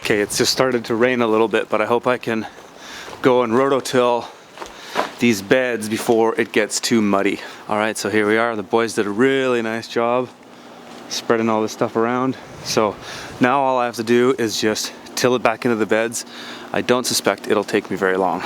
Okay, it's just started to rain a little bit, but I hope I can go and rototill these beds before it gets too muddy. All right, so here we are. The boys did a really nice job spreading all this stuff around. So now all I have to do is just till it back into the beds. I don't suspect it'll take me very long.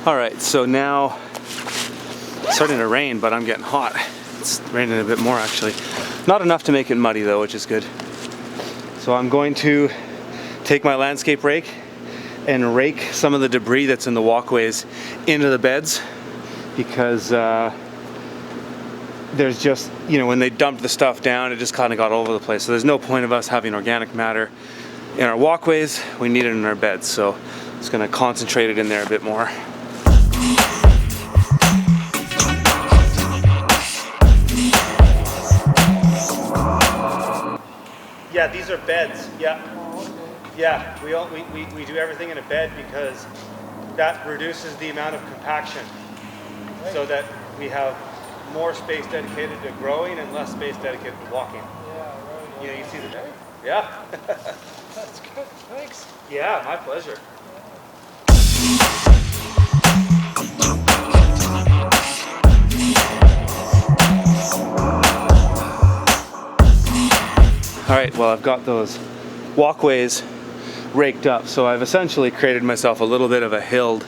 All right, so now it's starting to rain, but I'm getting hot. It's raining a bit more actually. Not enough to make it muddy though, which is good. So I'm going to take my landscape rake and rake some of the debris that's in the walkways into the beds, because there's just, you know, when they dumped the stuff down, it just kind of got all over the place. So there's no point of us having organic matter in our walkways. We need it in our beds. So I'm just gonna concentrate it in there a bit more. Yeah, these are beds. Yeah. Yeah, we do everything in a bed because that reduces the amount of compaction, so that we have more space dedicated to growing and less space dedicated to walking. Yeah, right. You know, you see the bed? Yeah. That's good. Thanks. Yeah, my pleasure. All right, well, I've got those walkways raked up, so I've essentially created myself a little bit of a hilled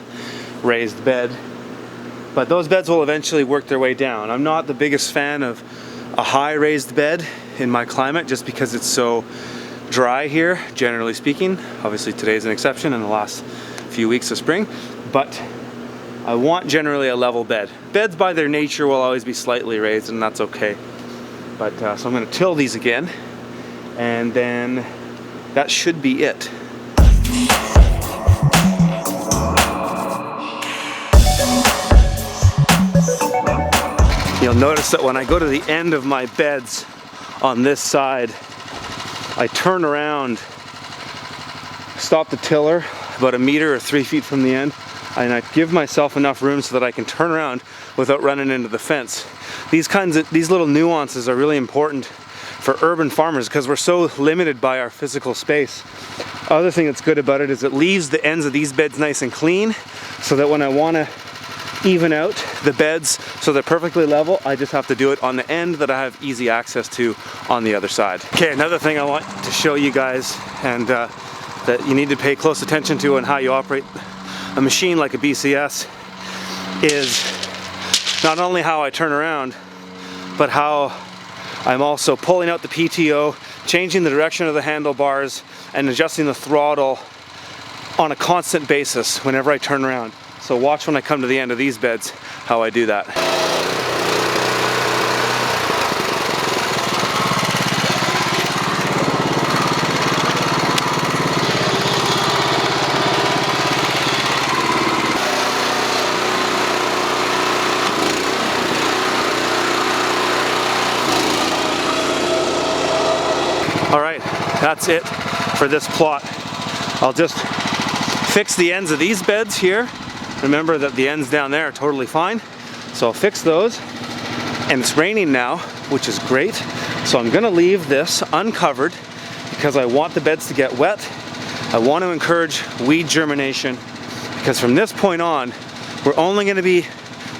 raised bed, but those beds will eventually work their way down. I'm not the biggest fan of a high raised bed in my climate just because it's so dry here, generally speaking. Obviously today's an exception in the last few weeks of spring, but I want generally a level bed. Beds by their nature will always be slightly raised, and that's okay. But so I'm going to till these again, and then that should be it. You'll notice that when I go to the end of my beds on this side, I turn around, stop the tiller about 1 meter or 3 feet from the end, and I give myself enough room so that I can turn around without running into the fence. These little nuances are really important for urban farmers because we're so limited by our physical space. Other thing that's good about it is it leaves the ends of these beds nice and clean, so that when I want to even out the beds so they're perfectly level, I just have to do it on the end that I have easy access to on the other side. Okay, another thing I want to show you guys, and that you need to pay close attention to on how you operate a machine like a BCS, is not only how I turn around, but how I'm also pulling out the PTO, changing the direction of the handlebars, and adjusting the throttle on a constant basis whenever I turn around. So watch when I come to the end of these beds how I do that. All right, that's it for this plot. I'll just fix the ends of these beds here. Remember that the ends down there are totally fine. So I'll fix those. And it's raining now, which is great. So I'm gonna leave this uncovered because I want the beds to get wet. I want to encourage weed germination, because from this point on, we're only gonna be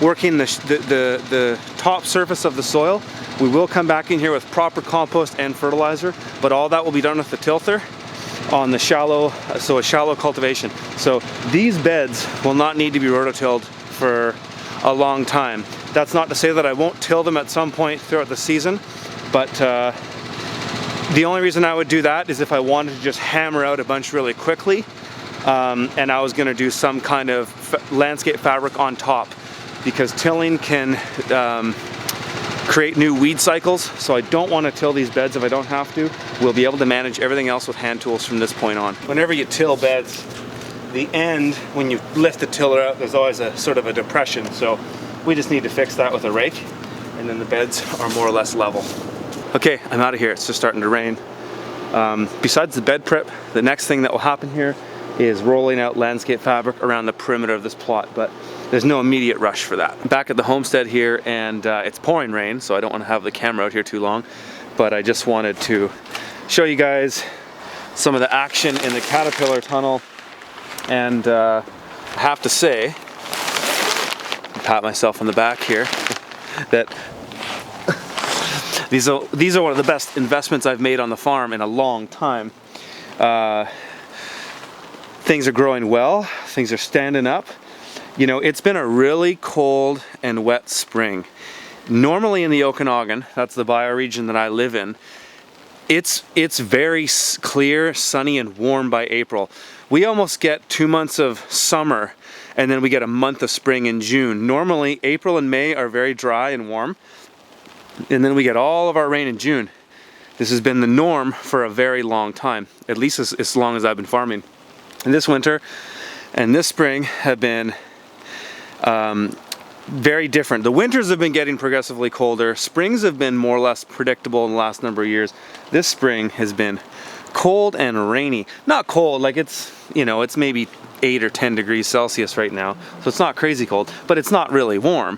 working the top surface of the soil. We will come back in here with proper compost and fertilizer, but all that will be done with the tilther on the shallow, so a shallow cultivation. So these beds will not need to be rototilled for a long time. That's not to say that I won't till them at some point throughout the season, but the only reason I would do that is if I wanted to just hammer out a bunch really quickly, and I was gonna do some kind of landscape fabric on top, because tilling can create new weed cycles, so I don't want to till these beds if I don't have to. We'll be able to manage everything else with hand tools from this point on. Whenever you till beds, the end, when you lift the tiller out, there's always a sort of a depression. So We just need to fix that with a rake, and then the beds are more or less level. Okay, I'm out of here. It's just starting to rain. Besides the bed prep, the next thing that will happen here is rolling out landscape fabric around the perimeter of this plot, but there's no immediate rush for that. I'm back at the homestead here, and it's pouring rain, so I don't want to have the camera out here too long, but I just wanted to show you guys some of the action in the Caterpillar tunnel. And I have to say, pat myself on the back here, that these are one of the best investments I've made on the farm in a long time. Things are growing well, things are standing up. You know, it's been a really cold and wet spring. Normally in the Okanagan, that's the bioregion that I live in, it's very clear, sunny, and warm by April. We almost get 2 months of summer, and then we get a month of spring in June. Normally, April and May are very dry and warm, and then we get all of our rain in June. This has been the norm for a very long time, at least as long as I've been farming. And this winter and this spring have been very different. The winters have been getting progressively colder. Springs have been more or less predictable in the last number of years. This spring has been cold and rainy. Not cold, like it's, you know, it's maybe 8 or 10 degrees Celsius right now. So it's not crazy cold, but it's not really warm.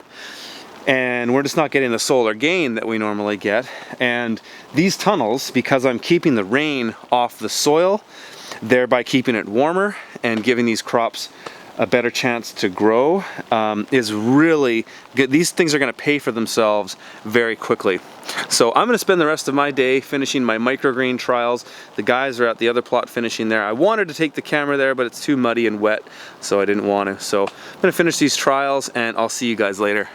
And we're just not getting the solar gain that we normally get. And these tunnels, because I'm keeping the rain off the soil, thereby keeping it warmer and giving these crops a better chance to grow, is really good. These things are going to pay for themselves very quickly. So I'm going to spend the rest of my day finishing my microgreen trials. The guys are at the other plot finishing there. I wanted to take the camera there, but it's too muddy and wet, so I didn't want to. So I'm going to finish these trials, and I'll see you guys later.